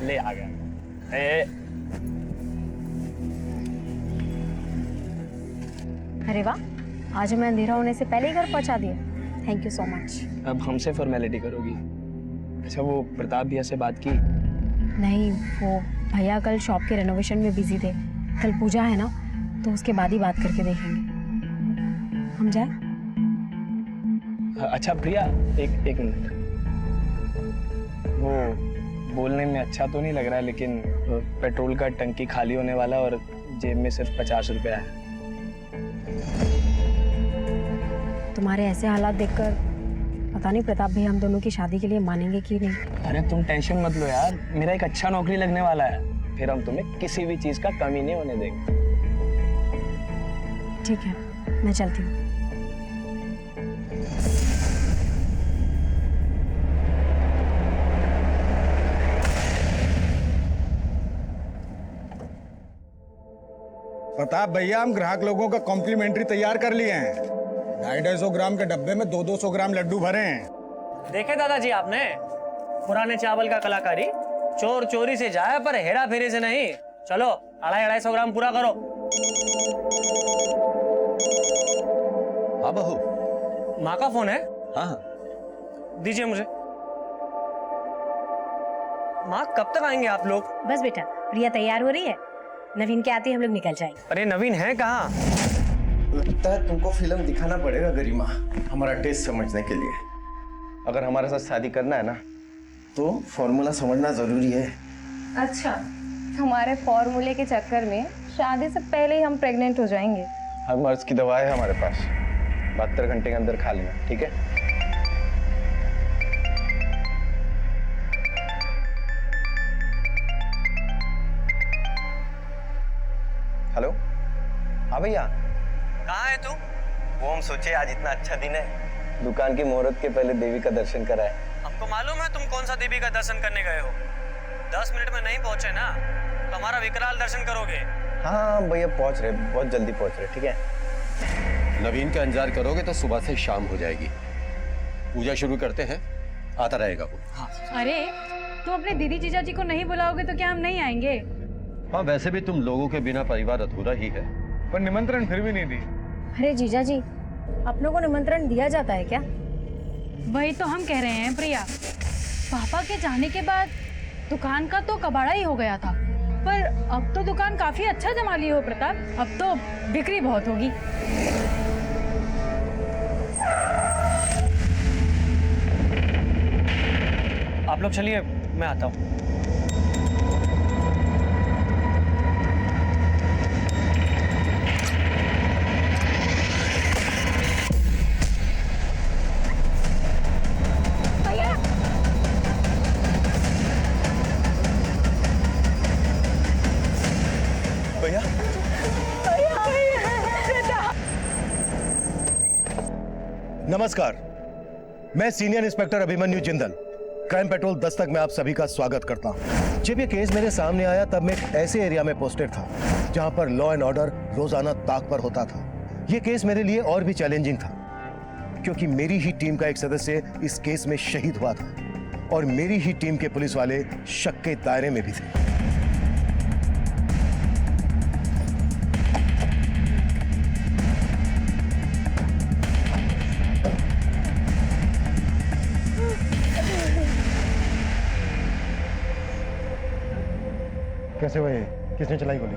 ले आ गया। अरे वाह, आज हमें अंधेरा होने से पहले ही घर पहुंचा दिया। Thank you so much. अब हमसे फॉर्मेलिटी करोगी? अच्छा, वो प्रताप भैया से बात की? नहीं, वो भैया कल शॉप के रेनोवेशन में बिजी थे। कल पूजा है ना, तो उसके बाद ही बात करके देखेंगे। हम जाए? अच्छा प्रिया, एक मिनट। वो बोलने में अच्छा तो नहीं लग रहा है, लेकिन पेट्रोल का टंकी खाली होने वाला और जेब में सिर्फ 50 रुपया है। तुम्हारे ऐसे हालात देखकर पता नहीं प्रताप भैया हम दोनों की शादी के लिए मानेंगे कि नहीं। अरे तुम टेंशन मत लो यार, मेरा एक अच्छा नौकरी लगने वाला है, फिर हम तुम्हें किसी भी चीज का कमी नहीं होने देंगे। ठीक है, मैं चलती हूँ। प्रताप भैया, हम ग्राहक लोगों का कॉम्प्लीमेंट्री तैयार कर लिए हैं। 250 ग्राम के डब्बे में 200 ग्राम लड्डू भरे हैं। देखे दादाजी आपने पुराने चावल का कलाकारी, चोर चोरी से जाए पर हेरा फेरी से नहीं। चलो 250 ग्राम पूरा करो। हाँ बहू। माँ का फोन है? हाँ दीजिए मुझे। माँ कब तक आएंगे आप लोग? बस बेटा, प्रिया तैयार हो रही है, नवीन के आते ही हम लोग निकल जाएंगे। अरे नवीन है कहाँ? लगता है तुमको फिल्म दिखाना पड़ेगा गरिमा, हमारा टेस्ट समझने के लिए। अगर हमारे साथ शादी करना है ना, तो फॉर्मूला समझना जरूरी है। अच्छा, हमारे फॉर्मूले के चक्कर में शादी से पहले ही हम प्रेग्नेंट हो जाएंगे। हर मर्ज की दवा है हमारे पास, 72 घंटे के अंदर खा लेना, ठीक है? हेलो, हाँ भैया। कहाँ है तू? वो हम सोचे आज इतना अच्छा दिन है, दुकान की मुहूर्त के पहले देवी का दर्शन कराए। हमको मालूम है तुम कौन सा देवी का दर्शन करने गए हो। 10 मिनट में नहीं पहुंचे ना तो हमारा विकराल दर्शन करोगे। हाँ भैया, पहुंच रहे, बहुत जल्दी पहुंच रहे, ठीक है? नवीन का इंतजार करोगे तो सुबह से शाम हो जाएगी। पूजा शुरू करते हैं, आता रहेगा वो। अरे तुम अपने दीदी जीजा जी को नहीं बुलाओगे तो क्या हम नहीं आएंगे? हाँ, वैसे भी तुम लोगों के बिना परिवार अधूरा ही है। पर निमंत्रण फिर भी नहीं दी। अरे जीजा जी, अपनों को निमंत्रण दिया जाता है क्या? वही तो हम कह रहे हैं प्रिया। पापा के जाने के बाद दुकान का तो कबाड़ा ही हो गया था, पर अब तो दुकान काफी अच्छा जमा ली हो प्रताप। अब तो बिक्री बहुत होगी। आप लोग चलिए, मैं आता हूँ। भैया, नमस्कार, मैं senior inspector Abhimanyu Jindal, crime petrol Dastak में आप सभी का स्वागत करता हूं। जब ये केस मेरे सामने आया तब मैं एक ऐसे एरिया में पोस्टेड था जहां पर लॉ एंड ऑर्डर रोजाना ताक पर होता था। ये केस मेरे लिए और भी चैलेंजिंग था क्योंकि मेरी ही टीम का एक सदस्य इस केस में शहीद हुआ था और मेरी ही टीम के पुलिस वाले शक के दायरे में भी थे। कैसे हुए? किसने चलाई गोली?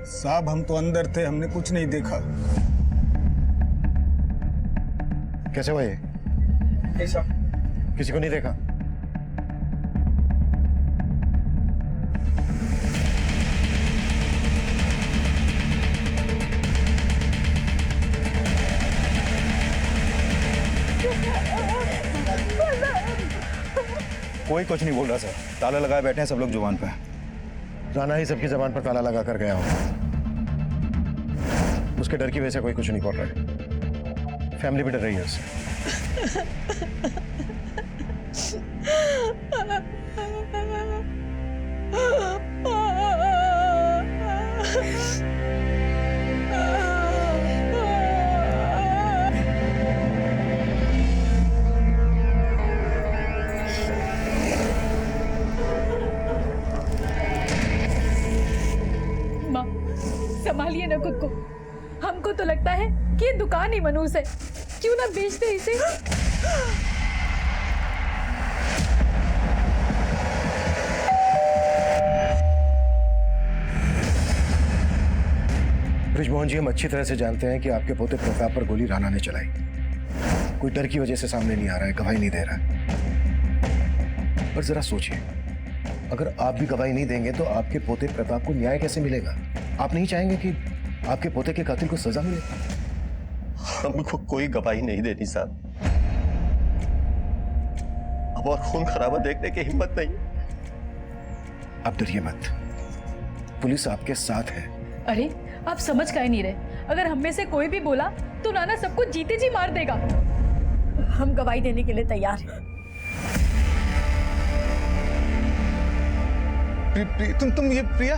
साहब, हम तो अंदर थे, हमने कुछ नहीं देखा। कैसे हुए? किसी को नहीं देखा? कोई कुछ नहीं बोल रहा सर, ताला लगाए बैठे हैं सब लोग जुबान पे। राणा ही सबकी जबान पर ताला लगा कर गया हो। उसके डर की वजह से कोई कुछ नहीं बोल रहा है। फैमिली भी डर रही है उससे। संभालिए ना खुद को। हमको तो लगता है कि ये दुकान ही मनूस है, क्यों ना बेचते इसे। ब्रिजमोहन जी, हम अच्छी तरह से जानते हैं कि आपके पोते प्रताप पर गोली राणा ने चलाई। कोई डर की वजह से सामने नहीं आ रहा है, गवाही नहीं दे रहा है। पर जरा सोचिए, अगर आप भी गवाही नहीं देंगे तो आपके पोते प्रताप को न्याय कैसे मिलेगा? आप नहीं चाहेंगे कि आपके पोते के कातिल को सजा मिले? हमको कोई गवाही नहीं देनी साहब। अब और खून खराबा देखने की हिम्मत नहीं। आप डरिए मत, पुलिस आपके साथ है। अरे आप समझ काहे नहीं रहे? अगर हम में से कोई भी बोला तो नाना सबको जीते जी मार देगा। हम गवाही देने के लिए तैयार हैं। तुम ये प्रिया?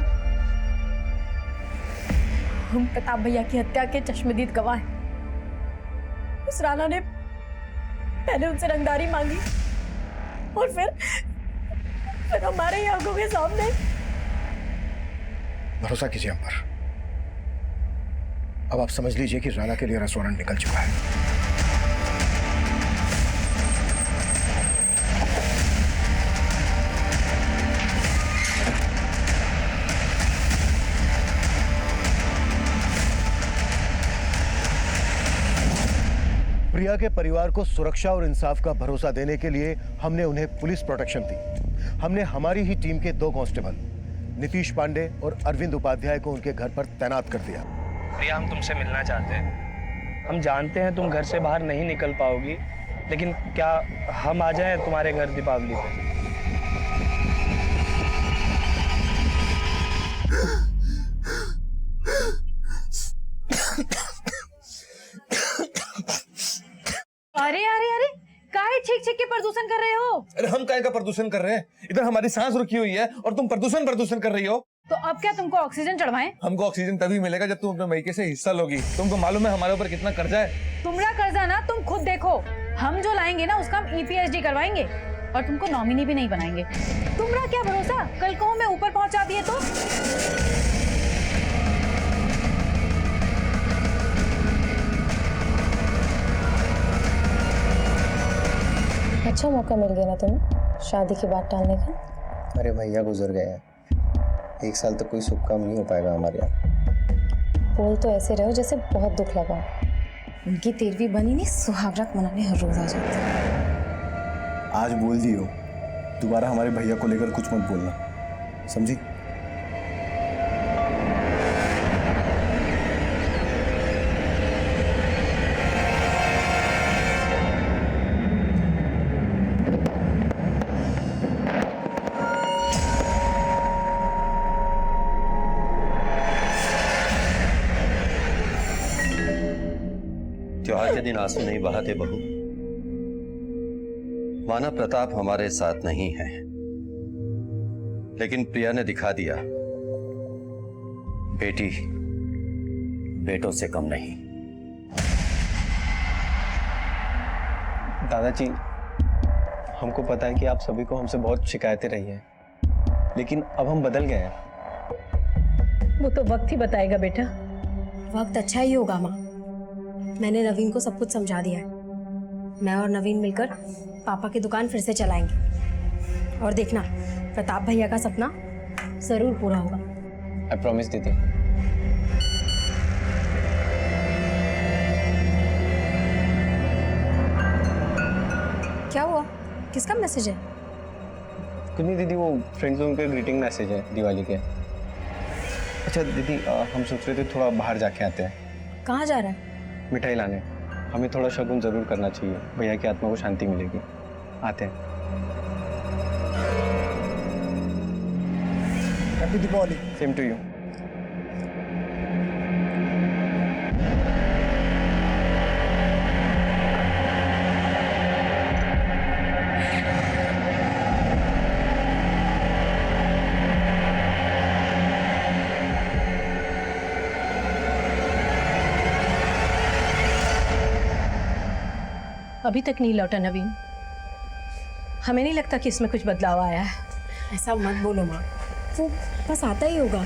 हम प्रताप भैया की हत्या के चश्मदीद गवाह हैं। उस राणा ने पहले उनसे रंगदारी मांगी और फिर हमारे ही आंखों के सामने। भरोसा कीजिए हम पर। अब आप समझ लीजिए कि राणा के लिए रेस्टोरेंट निकल चुका है। प्रिया के परिवार को सुरक्षा और इंसाफ का भरोसा देने के लिए हमने उन्हें पुलिस प्रोटेक्शन दी। हमने हमारी ही टीम के 2 कांस्टेबल नीतीश पांडे और अरविंद उपाध्याय को उनके घर पर तैनात कर दिया। प्रिया, हम तुमसे मिलना चाहते हैं। हम जानते हैं तुम घर से बाहर नहीं निकल पाओगी, लेकिन क्या हम आ जाएं तुम्हारे घर दीपावली पे? अरे अरे अरे, काहे छींक छींक के प्रदूषण कर रहे हो? अरे हम काय का प्रदूषण कर रहे हैं? इधर हमारी सांस रुकी हुई है और तुम प्रदूषण कर रही हो। तो अब क्या तुमको ऑक्सीजन चढ़वाएं? हमको ऑक्सीजन तभी मिलेगा जब तुम अपने मायके से हिस्सा लोगी। तुमको मालूम है हमारे ऊपर कितना कर्जा है? तुम्हारा कर्जा ना तुम खुद देखो। हम जो लाएंगे ना उसका हम EPHD करवाएंगे और तुमको नॉमिनी भी नहीं बनाएंगे। तुम्हारा क्या भरोसा, कल को हमें ऊपर पहुंचा दिए तो? अच्छा मौका मिल गया ना तुम्हें शादी की बात टालने का। अरे भैया गुजर गए हैं, 1 साल तक कोई शुभ काम नहीं हो पाएगा हमारे यहाँ। बोल तो ऐसे रहो जैसे बहुत दुख लगा। उनकी 13वीं बनी नहीं, सुहागरात मनाने हर रोज आ जाते। आज बोल दी हो, दोबारा हमारे भैया को लेकर कुछ मत बोलना, समझी? त्योहार के दिन आंसू नहीं बहाते बहू। माना प्रताप हमारे साथ नहीं है, लेकिन प्रिया ने दिखा दिया बेटी बेटों से कम नहीं। दादाजी, हमको पता है कि आप सभी को हमसे बहुत शिकायतें रही हैं, लेकिन अब हम बदल गए हैं। वो तो वक्त ही बताएगा बेटा। वक्त अच्छा ही होगा माँ। मैंने नवीन को सब कुछ समझा दिया है। मैं और नवीन मिलकर पापा की दुकान फिर से चलाएंगे और देखना प्रताप भैया का सपना जरूर पूरा होगा। आई प्रॉमिस दीदी। क्या हुआ, किसका मैसेज है? कुछ नहीं दीदी, वो फ्रेंड्स लोगों के ग्रीटिंग मैसेज है दिवाली के। अच्छा दीदी, हम सोच रहे थे थोड़ा बाहर जाके आते हैं। कहाँ जा रहा है? मिठाई लाने। हमें थोड़ा शगुन जरूर करना चाहिए, भैया की आत्मा को शांति मिलेगी। आते हैं। Happy Deepawali. Same to you. अभी तक नहीं लौटा नवीन। हमें नहीं लगता कि इसमें कुछ बदलाव आया है। ऐसा मत बोलो माँ, वो बस आता ही होगा।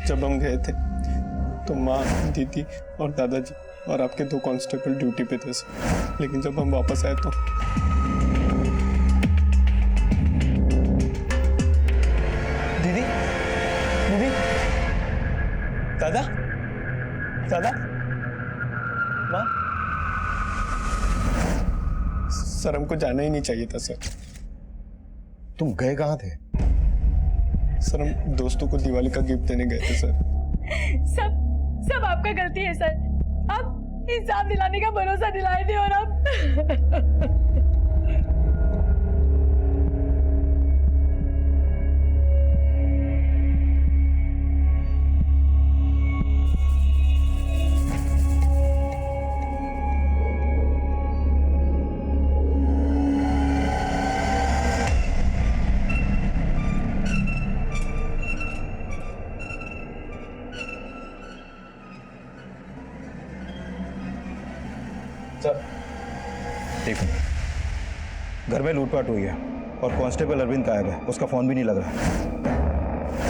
जब हम गए थे तो माँ, दीदी और दादाजी और आपके 2 कांस्टेबल ड्यूटी पे थे सर। लेकिन जब हम वापस आए तो दीदी, दीदी, दादा, दादा, माँ। सर हमको जाना ही नहीं चाहिए था सर। तुम गए कहाँ थे? सर हम दोस्तों को दिवाली का गिफ्ट देने गए थे सर। सब आपका गलती है सर। आप इंसाफ दिलाने का भरोसा दिलाए थे और अब एक मिनट। घर में लूटपाट हुई है और कांस्टेबल अरविंद गायब है, उसका फोन भी नहीं लग रहा।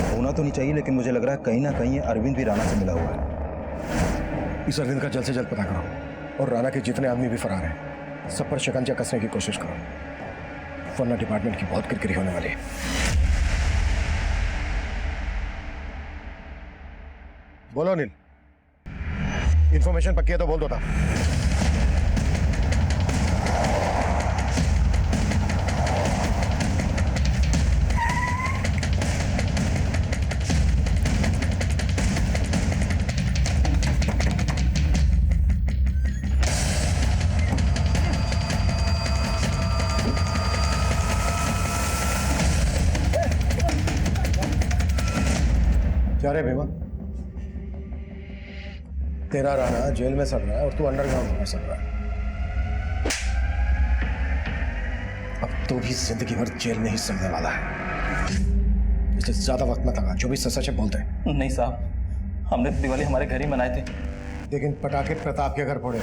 होना तो नहीं चाहिए लेकिन मुझे लग रहा है कहीं ना कहीं ये अरविंद भी राणा से मिला हुआ है। इस अरविंद का जल्द से जल्द पता करो और राणा के जितने आदमी भी फरार हैं सब पर शिकंजा कसने की कोशिश करो, वरना डिपार्टमेंट की बहुत किरकिरी होने वाली है। बोलो अनिल, इंफॉर्मेशन पक्की है तो बोल दो था। क्या रे भीमा, तेरा राणा जेल में सड़ रहा है और तू अंडरग्राउंड में सड़ रहा है। अब तो भी जिंदगी भर जेल में ही सड़ने वाला है। इससे ज्यादा वक्त मत लगा, जो भी सच है बोलते हैं। नहीं साहब, हमने तो दिवाली हमारे घर ही मनाए थे। लेकिन पटाखे प्रताप के घर फोड़े,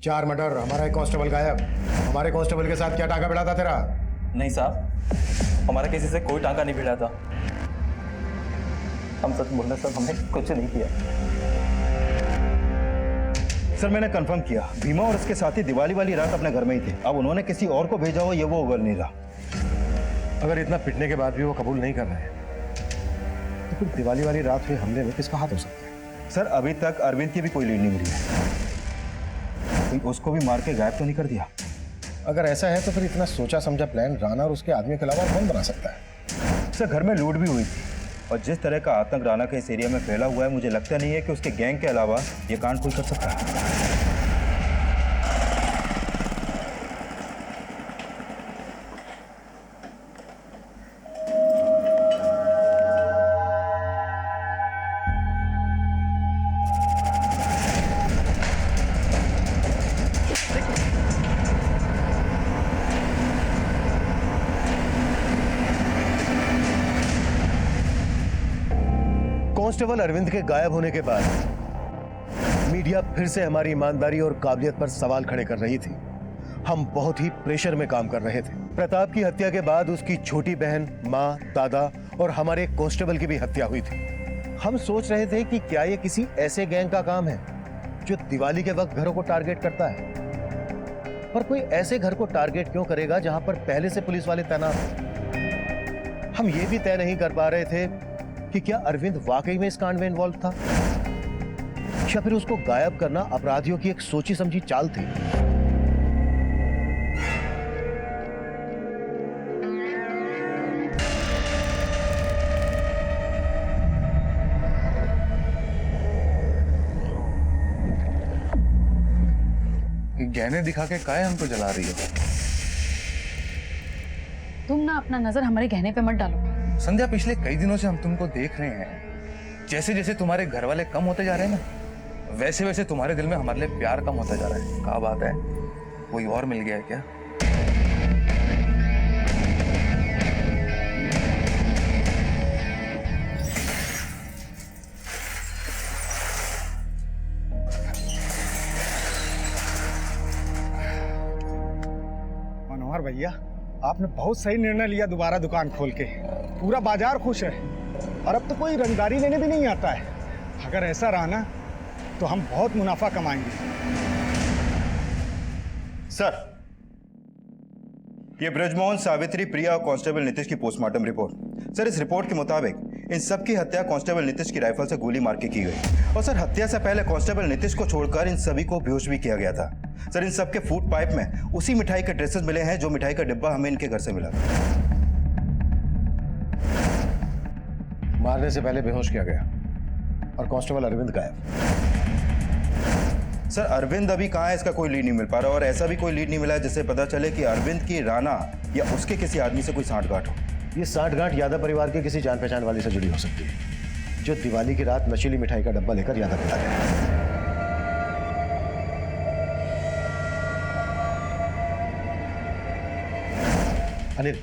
4 मर्डर, हमारा एक कांस्टेबल गायब। हमारे कांस्टेबल के साथ क्या टांका भिड़ा था तेरा? नहीं साहब, हमारा किसी से कोई टांका नहीं भिड़ा था। हम सच बोल रहे सर, हमने कुछ नहीं किया। सर मैंने कंफर्म किया, भीमा और उसके साथी दिवाली वाली रात अपने घर में ही थे। अब उन्होंने किसी और को भेजा हो ये वो उगल नहीं रहा। अगर इतना पिटने के बाद भी वो कबूल नहीं कर रहे हैं तो फिर दिवाली वाली रात हुए हमले में किसका हाथ हो सकता है? सर अभी तक अरविंद की भी कोई लीड नहीं मिली है। उसको भी मार के गायब तो नहीं कर दिया? अगर ऐसा है तो फिर इतना सोचा समझा प्लान राणा और उसके आदमी के अलावा कौन बना सकता है? सर घर में लूट भी हुई थी और जिस तरह का आतंक राणा के इस एरिया में फैला हुआ है, मुझे लगता नहीं है कि उसके गैंग के अलावा ये कांड कोई कर सकता है। कांस्टेबल अरविंद के गायब होने के बाद मीडिया फिर से हमारी ईमानदारी और काबिलियत पर सवाल खड़े कर रही थी। हम बहुत ही प्रेशर में काम कर रहे थे। प्रताप की हत्या के बाद उसकी छोटी बहन, माँ, दादा और हमारे कांस्टेबल की भी हत्या हुई थी। हम सोच रहे थे कि क्या ये किसी ऐसे गैंग का काम है जो दिवाली के वक्त घरों को टारगेट करता है। पर कोई ऐसे घर को टारगेट क्यों करेगा जहां पर पहले से पुलिस वाले तैनात हैं? हम ये भी तय नहीं कर पा रहे थे कि क्या अरविंद वाकई में इस कांड में इन्वॉल्व था या फिर उसको गायब करना अपराधियों की एक सोची समझी चाल थी। गहने दिखा के काहे हमको जला रही हो? तुम ना अपना नजर हमारे गहने पे मत डालो। संध्या, पिछले कई दिनों से हम तुमको देख रहे हैं। जैसे जैसे तुम्हारे घर वाले कम होते जा रहे हैं ना, वैसे वैसे तुम्हारे दिल में हमारे लिए प्यार कम होता जा रहा है। क्या बात है, कोई और मिल गया है क्या? मनोहर भैया, आपने बहुत सही निर्णय लिया दोबारा दुकान खोल के। पूरा बाजार खुश है। और अब तो कोई रंगदारी लेने भी नहीं आता है। अगर ऐसा रहा ना तो हम बहुत मुनाफा कमाएंगे। सर, ये ब्रजमोहन, सावित्री, प्रिया और कांस्टेबल नीतीश की पोस्टमार्टम रिपोर्ट। सर, इस रिपोर्ट के मुताबिक इन सब की हत्या कांस्टेबल नीतीश की राइफल से गोली मार के की गई। और सर, हत्या से पहले कांस्टेबल नीतीश को छोड़कर इन सभी को बेहोश भी किया गया था। सर, इन सब के फूड पाइप में उसी मिठाई के ट्रेसेस मिले हैं जो मिठाई का डिब्बा हमें इनके घर से मिला था। मारने से पहले बेहोश किया गया और कांस्टेबल अरविंद गायब। सर, अरविंद अभी कहाँ है इसका कोई लीड नहीं मिल पा रहा, और ऐसा भी कोई लीड नहीं मिला है जिससे पता चले कि अरविंद की राणा या उसके किसी आदमी से कोई सांठगांठ हो। ये सांठगांठ यादव परिवार के किसी जान पहचान वाले से जुड़ी हो सकती है, जो दिवाली की रात नशीली मिठाई का डब्बा लेकर यादव पिला गया। अनिल,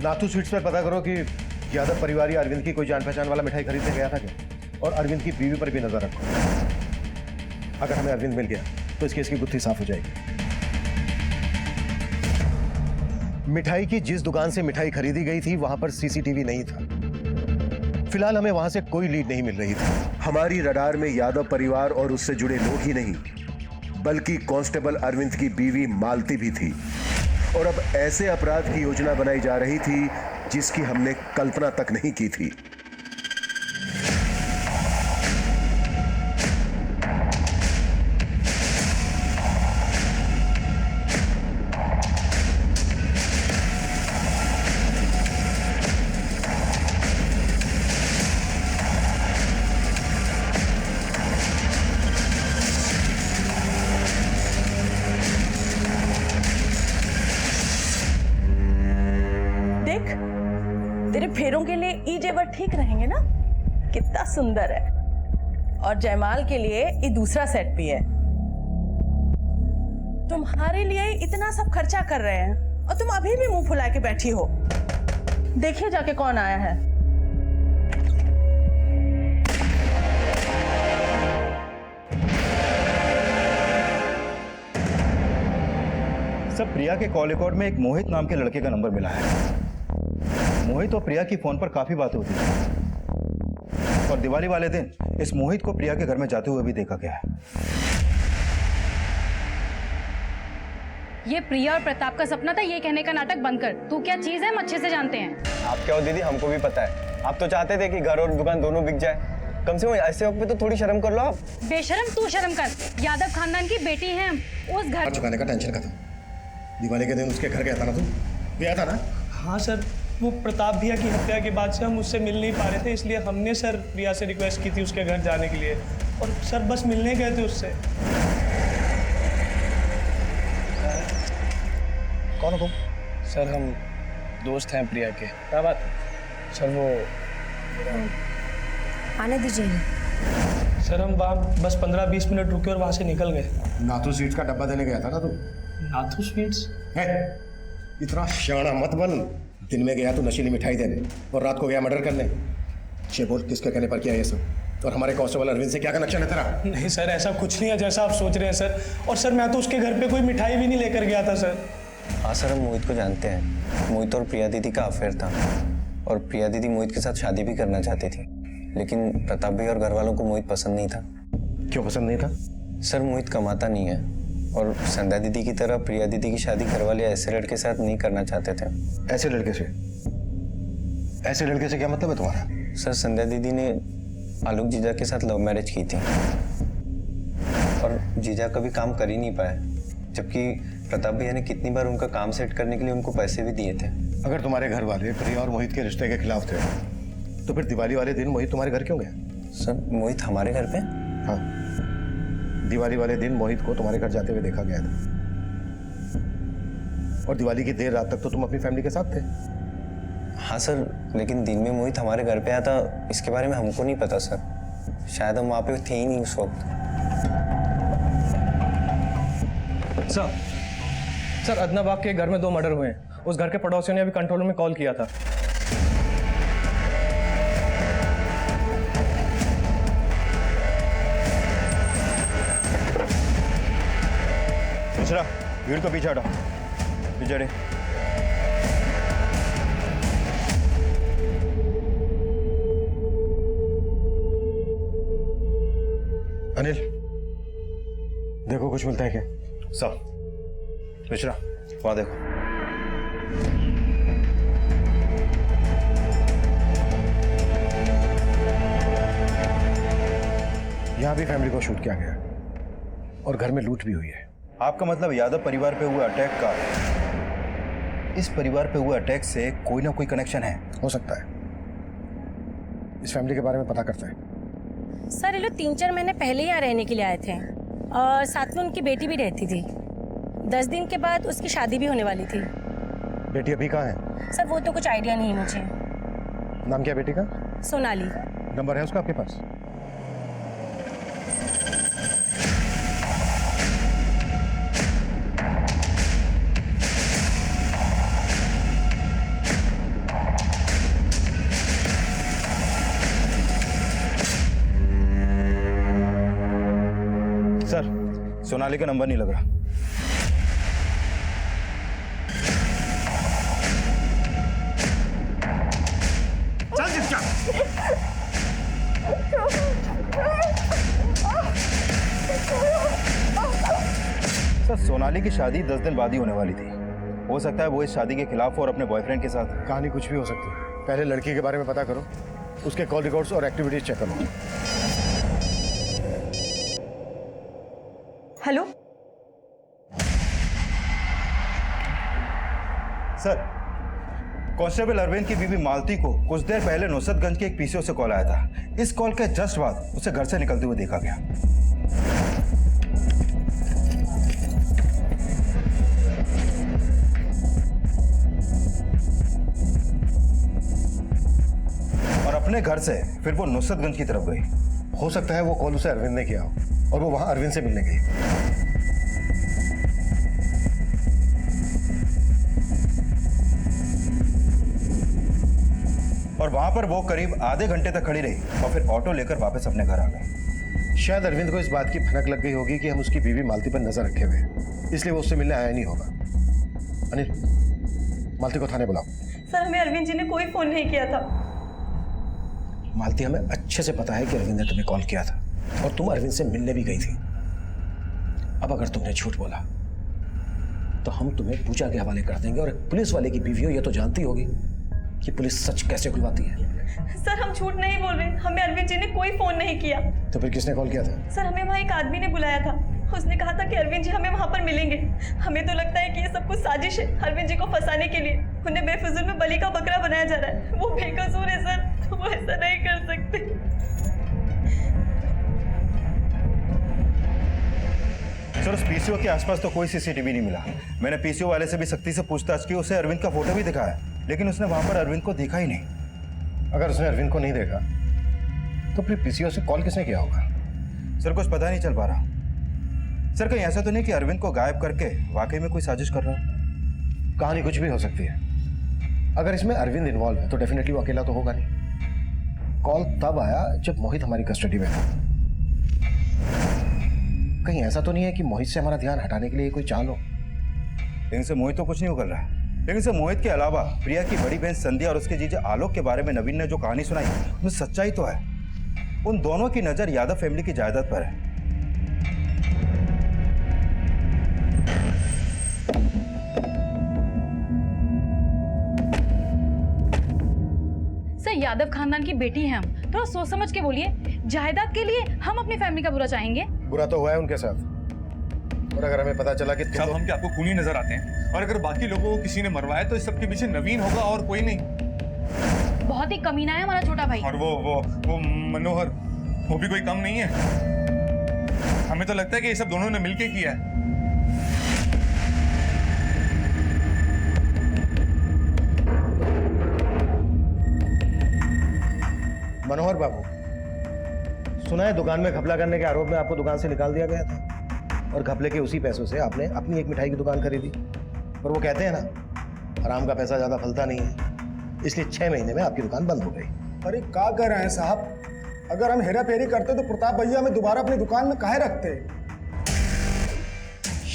नाथू स्वीट्स पर पता करो कि यादव परिवार या अरविंद की कोई जान पहचान वाला मिठाई खरीदने गया था क्या, और अरविंद की बीवी पर भी नजर रखो। अगर हमें अरविंद मिल गया तो इस केस की गुत्थी साफ हो जाएगी। मिठाई की जिस दुकान से मिठाई खरीदी गई थी वहां पर सीसीटीवी नहीं था। फिलहाल हमें वहां से कोई लीड नहीं मिल रही थी। हमारी रडार में यादव परिवार और उससे जुड़े लोग ही नहीं, बल्कि कांस्टेबल अरविंद की बीवी मालती भी थी। और अब ऐसे अपराध की योजना बनाई जा रही थी जिसकी हमने कल्पना तक नहीं की थी। तेरे फेरों के लिए ई जेवर ठीक रहेंगे ना? कितना सुंदर है। और जयमाल के लिए ये दूसरा सेट भी है। तुम्हारे लिए इतना सब खर्चा कर रहे हैं और तुम अभी भी मुंह फुला के बैठी हो। देखिए जाके कौन आया है। सब प्रिया के कॉल रिकॉर्ड में एक मोहित नाम के लड़के का नंबर मिला है। मोहित और प्रिया की फोन पर काफी बातें होती थी, और दिवाली वाले दिन इस मोहित को प्रिया के घर में जाते हुए भी देखा गया है। ये प्रिया और प्रताप का सपना था, ये कहने का नाटक बंद कर। तू क्या चीज है हम अच्छे से जानते हैं। आप क्या हो दीदी, हमको भी पता है। आप तो चाहते थे कि घर और दुकान दोनों बिक जाए। कम से कम ऐसे वक्त पे तो थोड़ी शर्म कर लो आप। बेशरम तू शर्म कर। यादव खानदान की बेटी है हम। उस घर चुकाने का टेंशन खत्म। दिवाली के दिन उसके घर गया था ना, तू गया था ना? हाँ सर, वो प्रताप भैया की हत्या के बाद से हम उससे मिल नहीं पा रहे थे, इसलिए हमने सर प्रिया से रिक्वेस्ट की थी उसके घर जाने के लिए, और सर बस मिलने गए थे उससे। कौन हो तुम? सर, हम दोस्त हैं प्रिया के। क्या बात? सर, वो आने दीजिए। सर, हम वहाँ बस 15-20 मिनट रुके और वहाँ से निकल गए। नाथू स्वीट्स का डब्बा देने गया था ना तू? नाथू स्वीट्स? इतना शाना मत बन। दिन में गया तू नशीली मिठाई देने और रात को गया मर्डर करने। ये बोल, किसके कहने पर किया ये सब? और हमारे कांस्टेबल अरविंद से क्या कनेक्शन है तेरा? नहीं सर, ऐसा कुछ नहीं है जैसा आप सोच रहे हैं सर। और सर, मैं तो उसके घर पे कोई मिठाई भी नहीं लेकर गया था सर। हाँ सर, हम मोहित को जानते हैं। मोहित और प्रिया दीदी का अफेयर था, और प्रिया दीदी मोहित के साथ शादी भी करना चाहती थी, लेकिन प्रताप भाई और घर वालों को मोहित पसंद नहीं था। क्यों पसंद नहीं था? सर, मोहित कमाता नहीं है, और संध्या दीदी की तरह प्रिया दीदी की शादी घर वाले ऐसे लड़के के साथ नहीं करना चाहते थे। ऐसे लड़के से? ऐसे लड़के से क्या मतलब है तुम्हारा? सर, संध्या दीदी ने आलोक जीजा के साथ लव मैरिज की थी, और जीजा कभी काम कर ही नहीं पाए, जबकि प्रताप भैया ने कितनी बार उनका काम सेट करने के लिए उनको पैसे भी दिए थे। अगर तुम्हारे घर वाले प्रिया और मोहित के रिश्ते के खिलाफ थे तो फिर दिवाली वाले दिन मोहित तुम्हारे घर क्यों गया? सर, मोहित हमारे घर पे? हाँ, दिवाली वाले दिन मोहित को तुम्हारे घर जाते हुए देखा गया था, और दिवाली की देर रात तक तो तुम अपनी फैमिली के साथ थे। हाँ सर, लेकिन दिन में मोहित हमारे घर पे आया था, इसके बारे में हमको नहीं पता सर। शायद हम वहाँ पे थे ही नहीं उस वक्त। सर, अदना बाग के घर में 2 मर्डर हुए हैं। उस घर के पड़ोसियों ने अभी कंट्रोल रूम में कॉल किया था। दूसरा, भीड़ को पीछे हटाओ। पीछे हटे। अनिल, देखो कुछ मिलता है क्या? सब मिश्रा, वहां देखो। यहाँ भी फैमिली को शूट किया गया और घर में लूट भी हुई है। आपका मतलब यादव परिवार पे हुए अटैक का इस परिवार पे हुए अटैक से कोई ना कोई कनेक्शन है? हो सकता है। इस फैमिली के बारे में पता करते हैं। सर ये लोग 3-4 महीने पहले यहाँ रहने के लिए आए थे और साथ में उनकी बेटी भी रहती थी। 10 दिन के बाद उसकी शादी भी होने वाली थी। बेटी अभी कहाँ है? सर वो तो कुछ आइडिया नहीं मुझे। नाम क्या बेटी का? सोनाली। नंबर है उसका आपके पास? सर, सोनाली का नंबर नहीं लग रहा। चल जिसका। सर, सोनाली की शादी 10 दिन बाद ही होने वाली थी। हो सकता है वो इस शादी के खिलाफ और अपने बॉयफ्रेंड के साथ। कहानी कुछ भी हो सकती है। पहले लड़की के बारे में पता करो, उसके कॉल रिकॉर्ड्स और एक्टिविटीज चेक करो। हेलो सर, कांस्टेबल अरविंद की बीवी मालती को कुछ देर पहले नुसरतगंज के एक पीसीओ से कॉल आया था। इस कॉल के जस्ट बाद उसे घर से निकलते हुए देखा गया। और अपने घर से फिर वो नुसरतगंज की तरफ गई। हो सकता है वो कॉल उसे अरविंद ने किया हो और वो वहां अरविंद से मिलने गई। और वहां पर वो करीब आधे घंटे तक खड़ी रही और फिर ऑटो लेकर वापस अपने घर आ गई। शायद अरविंद को इस बात की भनक लग गई होगी कि हम उसकी बीवी मालती पर नजर रखे हुए हैं, इसलिए वो उससे मिलने आया नहीं होगा। अनिल, मालती को थाने बुलाओ। सर, हमें अरविंद जी ने कोई फोन नहीं किया था। मालती, हमें अच्छे से पता है कि अरविंद ने तुम्हें कॉल किया था और तुम अरविंद से मिलने भी गई थी। अब अगर तुमने झूठ बोला तो हम तुम्हें पूजा के हवाले कर देंगे। और एक पुलिस वाले की बीवी हो, ये तो जानती होगी कि पुलिस सच कैसे खुलवाती है। सर, हम झूठ नहीं बोल रहे, हमें अरविंद जी ने कोई फोन नहीं किया। तो फिर किसने कॉल किया था? सर, हमें वहाँ एक आदमी ने बुलाया था। उसने कहा था कि अरविंद जी हमें वहाँ पर मिलेंगे। हमें तो लगता है कि ये सब कुछ साजिश है अरविंद जी को फंसाने के लिए। उन्हें बेफिजूल में बलि का बकरा बनाया जा रहा है। वो बेकसूर है सर, वो ऐसा नहीं कर सकते। सर, उस पीसीओ के आसपास तो कोई सीसीटीवी नहीं मिला। मैंने पीसीओ वाले से भी सख्ती से पूछताछ की, उसे अरविंद का फोटो भी दिखाया, लेकिन उसने वहां पर अरविंद को देखा ही नहीं। अगर उसने अरविंद को नहीं देखा तो फिर पीसीओ से कॉल किसने किया होगा? सर, कुछ पता नहीं चल पा रहा। सर, कहीं ऐसा तो नहीं कि अरविंद को गायब करके वाकई में कोई साजिश कर रहा है? कहानी कुछ भी हो सकती है। अगर इसमें अरविंद इन्वॉल्व है तो डेफिनेटली वो अकेला तो होगा नहीं। कॉल तब आया जब मोहित हमारी कस्टडी में था। कहीं ऐसा तो नहीं है कि मोहित से हमारा ध्यान हटाने के लिए कोई चाल हो? लेकिन से मोहित तो कुछ नहीं कर रहा है। लेकिन से मोहित के अलावा प्रिया की बड़ी बहन संध्या और उसके जीजे आलोक के बारे में नवीन ने जो कहानी सुनाई, उसमें सच्चाई तो है। उन दोनों की नजर यादव फैमिली की जायदाद पर है। सर, यादव खानदान की बेटी हैं हम, थोड़ा सोच समझ के बोलिए। जायदाद के लिए हम अपनी फैमिली का बुरा चाहेंगे? बुरा तो हुआ है उनके साथ, और अगर हमें पता चला कि साहब, हम क्या आपको खूनी नजर आते हैं? और अगर बाकी लोगों को किसी ने मरवाया तो इस सब के पीछे नवीन होगा और कोई नहीं। बहुत ही कमीना है हमारा छोटा भाई। और वो मनोहर, वो भी कोई कम नहीं है। हमें तो लगता है कि ये सब दोनों ने मिलके किया है। मनोहर बाबू, सुना है दुकान में घपला करने के आरोप में आपको दुकान से निकाल दिया गया था और घपले के उसी पैसों से आपने अपनी एक मिठाई की दुकान खरीदी। पर वो कहते हैं ना, हराम का पैसा ज्यादा फलता नहीं है, इसलिए 6 महीने में आपकी दुकान बंद हो गई। अरे क्या कह रहे हैं साहब? अगर हम हेरा फेरी करते तो प्रताप भैया हमें दोबारा अपनी दुकान में काहे रखते?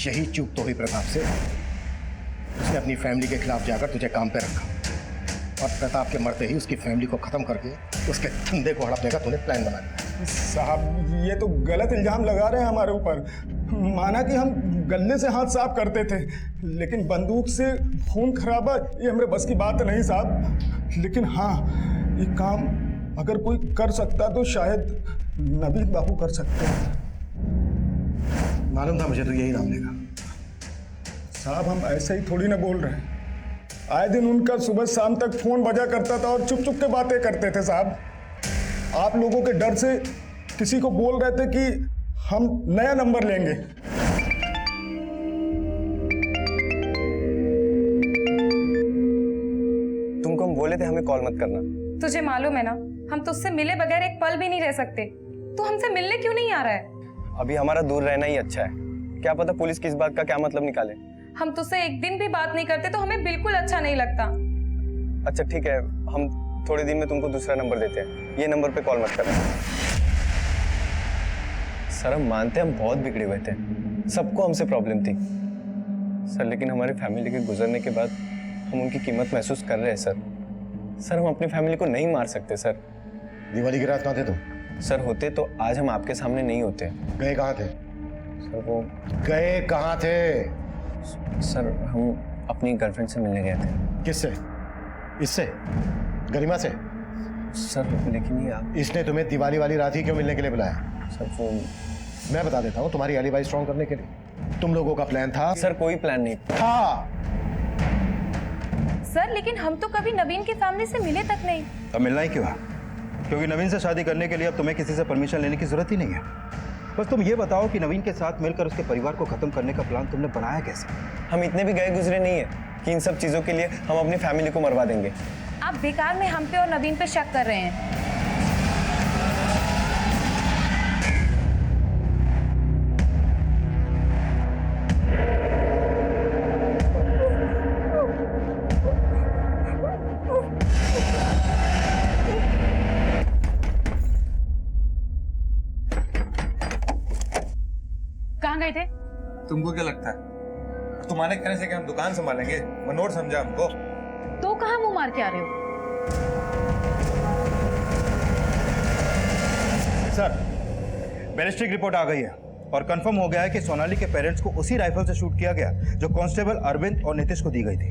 यही चूक तो हुई प्रताप से। उसने अपनी फैमिली के खिलाफ जाकर तुझे काम पे रखा और प्रताप के मरते ही उसकी फैमिली को खत्म करके उसके धंधे को हड़पने का तूने प्लान बना लिया। साहब ये तो गलत इल्जाम लगा रहे हैं हमारे ऊपर। माना कि हम गले से हाथ साफ करते थे, लेकिन बंदूक से खून खराबा ये हमारे बस की बात नहीं साहब। लेकिन हाँ, ये काम अगर कोई कर सकता तो शायद नवीन बाबू कर सकते हैं। मालूम था मुझे तो यही नाम लेगा। साहब हम ऐसे ही थोड़ी ना बोल रहे हैं। आए दिन उनका सुबह शाम तक फोन बजा करता था और चुप चुप के बातें करते थे साहब। आप लोगों के डर से किसी को बोल रहे थे कि हम नया नंबर लेंगे। तुमको हम बोले थे हमें कॉल मत करना। तुझे मालूम है ना, हम तुझसे मिले बगैर एक पल भी नहीं रह सकते। तू हमसे मिलने क्यों नहीं आ रहा है? अभी हमारा दूर रहना ही अच्छा है। क्या पता पुलिस किस बात का क्या मतलब निकाले। हम तुझसे एक दिन भी बात नहीं करते तो हमें बिल्कुल अच्छा नहीं लगता। अच्छा ठीक है, हम थोड़े दिन में तुमको दूसरा नंबर देते हैं। ये नंबर पे कॉल मत करना। सर हम मानते हैं हम बहुत बिगड़े हुए थे, सबको हमसे प्रॉब्लम थी सर, लेकिन हमारी फैमिली के गुजरने के बाद हम उनकी कीमत महसूस कर रहे हैं सर। सर हम अपनी फैमिली को नहीं मार सकते सर। दिवाली की रात कहाँ थे तुम? सर होते तो आज हम आपके सामने नहीं होते। गए कहाँ थे? सर वो गए कहाँ थे? सर हम अपनी गर्लफ्रेंड से मिलने गए थे। किससे? इससे? गरिमा से? सर लेकिन ये आप, इसने तुम्हें दिवाली वाली रात ही क्यों मिलने के लिए बुलाया? सर वो मैं बता देता हूँ, तुम्हारी एलिबाई स्ट्रॉन्ग करने के लिए। तुम लोगों का प्लान था। सर कोई प्लान नहीं था। सर लेकिन हम तो कभी नवीन की फैमिली से मिले तक नहीं। अब मिलना ही क्यों है? क्योंकि नवीन से शादी करने के लिए अब तुम्हें किसी से परमिशन लेने की जरूरत ही नहीं है। बस तुम ये बताओ कि नवीन के साथ मिलकर उसके परिवार को खत्म करने का प्लान तुमने बनाया कैसे? हम इतने भी गए गुजरे नहीं है कि इन सब चीजों के लिए हम अपनी फैमिली को मरवा देंगे। आप बेकार में हम पे और नवीन पे शक कर रहे हैं। कहाँ गए थे? तुमको क्या लगता है तुम्हारे कहने से कि हम दुकान संभालेंगे? मनोहर समझा हमको। तो कहाँ मुंह मार के आ रहे हो? सर बैलिस्टिक रिपोर्ट आ गई है और कंफर्म हो गया है कि सोनाली के पेरेंट्स को उसी राइफल से शूट किया गया जो कांस्टेबल अरविंद और नीतीश को दी गई थी।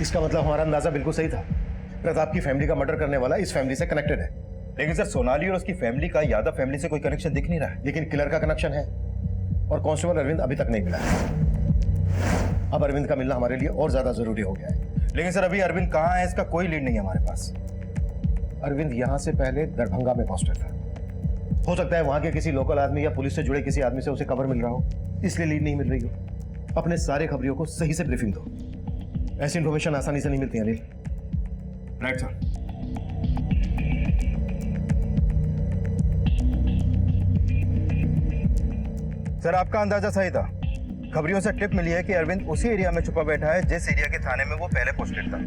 इसका मतलब हमारा अंदाजा बिल्कुल सही था। प्रताप की फैमिली का मर्डर करने वाला इस फैमिली से कनेक्टेड है। लेकिन सर सोनाली और उसकी फैमिली का यादव फैमिली से कोई कनेक्शन दिख नहीं रहा है। लेकिन किलर का कनेक्शन है और कांस्टेबल अरविंद अभी तक नहीं मिला है। अब अरविंद का मिलना हमारे लिए और ज्यादा जरूरी हो गया है। लेकिन सर अभी अरविंद कहाँ है इसका कोई लीड नहीं है हमारे पास। अरविंद यहाँ से पहले दरभंगा में पोस्टेड था। हो सकता है वहां के किसी लोकल आदमी या पुलिस से जुड़े किसी आदमी से उसे खबर मिल रहा हो, इसलिए लीड नहीं मिल रही हो। अपने सारे खबरियों को सही से ब्रीफिंग दो। ऐसी इंफॉर्मेशन आसानी से नहीं मिलती है अनिल। Right sir. सर आपका अंदाजा सही था। खबरियों से टिप मिली है कि अरविंद उसी एरिया में छुपा बैठा है जिस एरिया के थाने में वो पहले पोस्टेड था।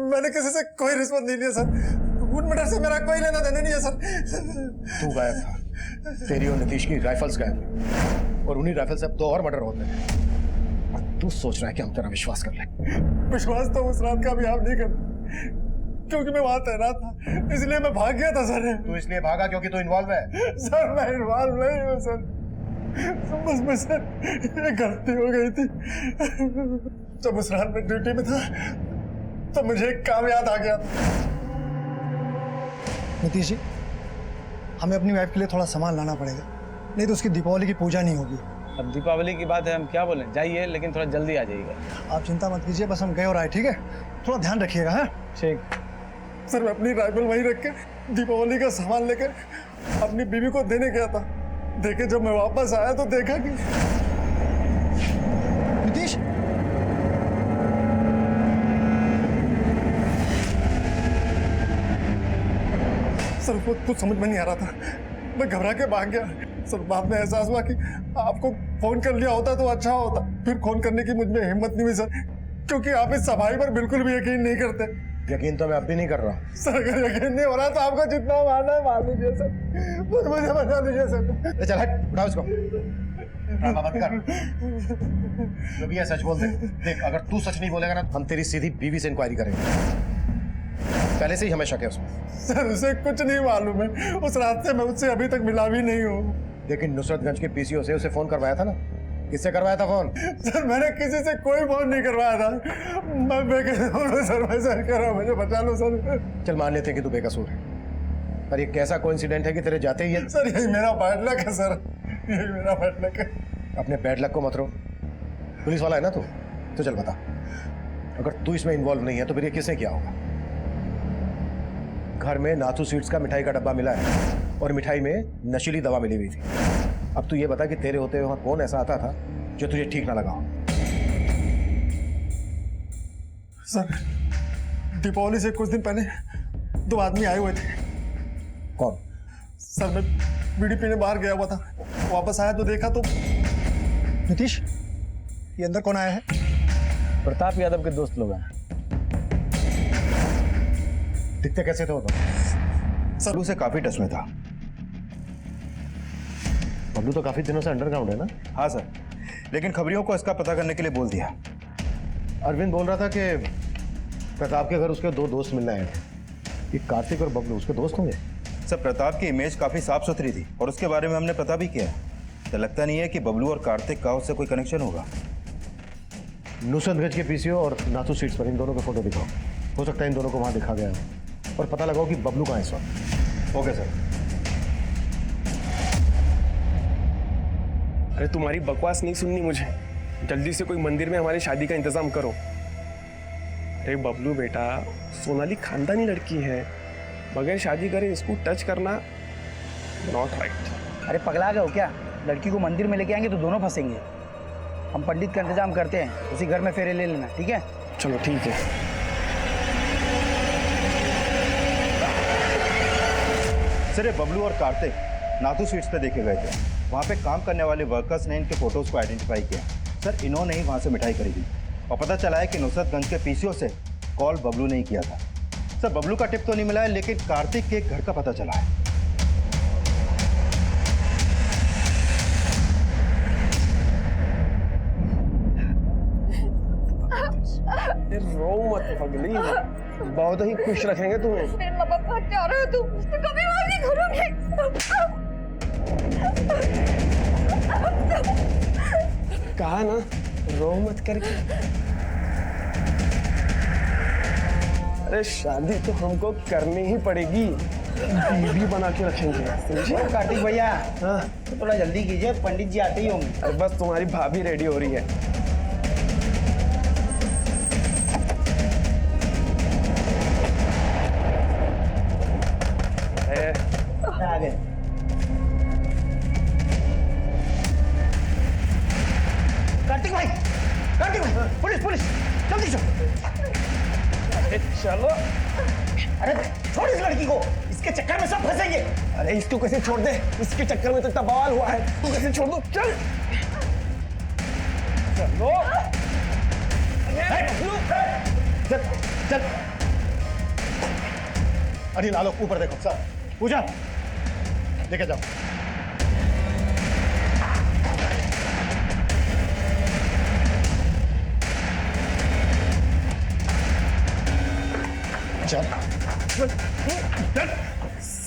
मैंने किसी से कोई रिश्वत नहीं लिया सर। उन मर्डर से मेरा कोई लेना देना नहीं है सर। तू गायब था, तेरी और नीतीश की राइफल्स गायब, और उन्हीं राइफल से अब 2 और मर्डर होते हैं। और तू सोच रहा है कि हम तेरा विश्वास कर लें? विश्वास तो उस रात का भी आप नहीं करते, क्योंकि मैं वहां तैनात था, इसलिए मैं भाग गया था सर। तू इसलिए भागा क्योंकि तू इन्वॉल्व है? सर मैं इन्वॉल्व नहीं हूँ सर, बस मैं सर एक गलती हो गई थी। जब उस रात में ड्यूटी में था तो मुझे एक काम याद आ गया। नीतीश जी, हमें अपनी वाइफ के लिए थोड़ा सामान लाना पड़ेगा, नहीं तो उसकी दीपावली की पूजा नहीं होगी। अब दीपावली की बात है, हम क्या बोलें, जाइए लेकिन थोड़ा जल्दी आ जाइएगा। आप चिंता मत कीजिए, बस हम गए और आए, ठीक है? थोड़ा ध्यान रखिएगा। है ठीक। सर मैं अपनी राइफल वहीं रख के दीपावली का सामान लेकर अपनी बीवी को देने गया था। देखे जब मैं वापस आया तो देखा कि नीतीश सर वो कुछ समझ में नहीं आ रहा था, मैं घबरा के भाग गया। सर बाद में एहसास हुआ कि आपको फोन कर लिया होता तो अच्छा होता। फिर फोन करने की मुझ में हिम्मत नहीं हुई सर, क्योंकि आप इस सफाई पर बिल्कुल भी यकीन नहीं करते। यकीन तो मैं अब भी नहीं कर रहा हूँ। सर अगर यकीन नहीं हो रहा तो आपको जितना मारना है मार लीजिए सर, बस मुझे बचा लीजिए सर। चल हट, उठाओ इसको। ड्रामा मत कर, जो भी है सच बोल दे। देख अगर तू सच नहीं बोलेगा ना हम तेरी सीधी बीवी से इंक्वायरी करेंगे। पहले से ही हमें शक है उसमें। सर उसे कुछ नहीं मालूम है, उस रात से मैं उससे अभी तक मिला भी नहीं हूँ। लेकिन नुसरतगंज के पीसीओ से उसे फोन करवाया था ना? किससे करवाया था फोन? सर मैंने किसी से कोई फोन नहीं करवाया था, मैं बेकसूर हूँ सर, मैं सर कह रहा हूँ, मुझे बचा लो सर। चल मान लेते हैं कि तू बेकसूर है, पर ये कैसा कोइंसिडेंट है कि तेरे जाते ही सर यही मेरा बैड लक है सर, यही मेरा बैड लक है। अपने बैड लक को मत रो, पुलिस वाला है ना तू, तो चल बता, अगर तू इसमें इन्वॉल्व नहीं है तो फिर ये किसने किया होगा? घर में नाथू स्वीट्स का मिठाई का डब्बा मिला है और मिठाई में नशीली दवा मिली हुई थी। अब तू ये बता कि तेरे होते हुए कौन ऐसा आता था जो तुझे ठीक ना लगा हो? सर दीपावली से कुछ दिन पहले 2 आदमी आए हुए थे। कौन? सर मैं बीड़ी पीने बाहर गया हुआ था, वापस आया तो देखा तो नीतीश, ये अंदर कौन आया है? प्रताप यादव के दोस्त लोग हैं। दिखते कैसे थे वो? सर उसे काफी टच में था। बबलू तो काफी दिनों से अंडरग्राउंड है ना? हाँ सर, लेकिन खबरियों को इसका पता करने के लिए बोल दिया। अरविंद बोल रहा था कि प्रताप के घर उसके 2 दोस्त मिलने आए थे। ये कार्तिक और बबलू उसके दोस्त होंगे? सर प्रताप की इमेज काफी साफ सुथरी थी और उसके बारे में हमने पता भी किया। तो लगता नहीं है कि बबलू और कार्तिक का उससे कोई कनेक्शन होगा। नुसरतगंज के पीसीओ और नाथू स्वीट्स पर इन दोनों का फोटो दिखाओ, हो सकता है इन दोनों को वहां दिखा गया हो, और पता लगाओ कि बबलू कहाँ है इस वक्त। Okay sir. अरे तुम्हारी बकवास नहीं सुननी मुझे, जल्दी से कोई मंदिर में हमारी शादी का इंतजाम करो। अरे बबलू बेटा, सोनाली खानदानी लड़की है, बगैर शादी करे इसको टच करना नॉट राइट। अरे पगला गए हो क्या? लड़की को मंदिर में लेके आएंगे तो दोनों फंसेंगे। हम पंडित का इंतजाम करते हैं, उसी घर में फेरे ले लेना, ठीक है? चलो ठीक है। सर ये बबलू और कार्तिक नाथू स्वीट्स पे देखे गए थे। वहाँ पे काम करने वाले वर्कर्स ने इनके फोटोज को आइडेंटिफाई किया। सर इन्होंने ही वहाँ से मिठाई खरीदी और पता चला है कि नुसरतगंज के पीसीओ से कॉल बबलू ने ही किया था। सर बबलू का टिप तो नहीं मिला है, लेकिन कार्तिक के घर का पता चला है। रो मत पगली, बहुत ही खुश रखेंगे तुम्हें। मेरे माँ बाप क्या रहे हो तुम? कभी बात नहीं करोगे। कहा ना रो मत करके। अरे शादी तो हमको करनी ही पड़ेगी, बीवी बना के रखेंगे, समझे? कार्तिक भैया हाँ तो थोड़ा जल्दी कीजिए, पंडित जी आते ही होंगे। अरे बस तुम्हारी भाभी रेडी हो रही है। आ गए। कार्तिक भाई, कार्तिक भाई, पुलिस पुलिस, जल्दी चलो। चलो। अरे छोड़ इस लड़की को, इसके चक्कर में सब फंसेंगे। अरे इसको कैसे छोड़ दे, इसके चक्कर में तो इतना बवाल हुआ है, तू कैसे छोड़ दो? चल चलो। चल चल। अनिल आलोक ऊपर देखो। सर पूजा लेके जाओ।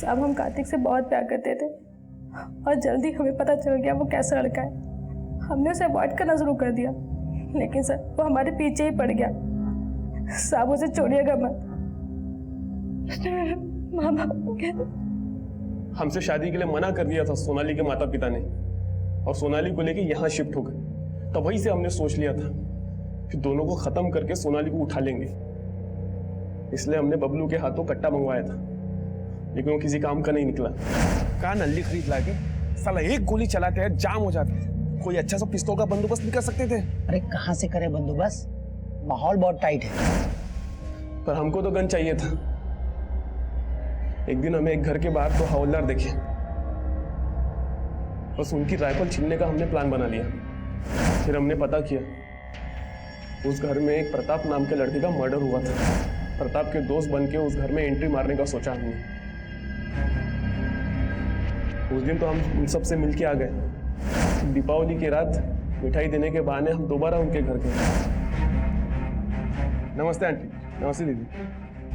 साहब हम कार्तिक से बहुत प्यार करते थे और जल्दी हमें पता चल गया वो कैसा लड़का है। हमने उसे अवॉइड करना शुरू कर दिया, लेकिन सर वो हमारे पीछे ही पड़ गया। साहब उसे छोड़िएगा मत। माँ बाप हमसे शादी के लिए मना कर दिया था सोनाली के माता पिता ने, और सोनाली को लेके यहाँ शिफ्ट हो गए। तब वहीं से हमने सोच लिया था कि दोनों को खत्म करके सोनाली को उठा लेंगे। इसलिए हमने बबलू के हाथों कट्टा मंगवाया था, लेकिन वो किसी काम का नहीं निकला। कहा नल्ली खरीद लाके साला एक गोली चलाते हैं जाम हो जाता है। कोई अच्छा सा पिस्तौल का बंदोबस्त नहीं कर सकते थे? अरे कहाँ से करे बंदोबस्त, माहौल बहुत टाइट है। पर हमको तो गन चाहिए था, एक दिन हमें एक घर के बाहर 2 हवलदार देखे, बस उनकी राइफल छीनने का हमने प्लान बना लिया। फिर हमने पता किया उस घर में एक प्रताप नाम के लड़के का मर्डर हुआ था। प्रताप के दोस्त बन के उस घर में एंट्री मारने का सोचा हमने। उस दिन तो हम उन सबसे मिलके आ गए। दीपावली की रात मिठाई देने के बहाने हम दोबारा उनके घर गए। नमस्ते आंटी। नमस्ते दीदी।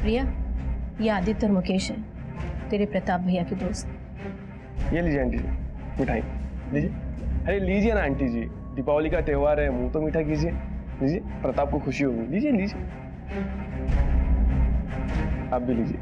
प्रिया, ये आदित्य और मुकेश है, तेरे प्रताप भैया के दोस्त। ये लीजिए आंटी जी मिठाई लीजिए। अरे लीजिए ना आंटी जी, दीपावली का त्योहार है, मुंह तो मीठा कीजिए। लीजिए, प्रताप को खुशी होगी। लीजिए लीजिए, आप भी लीजिए।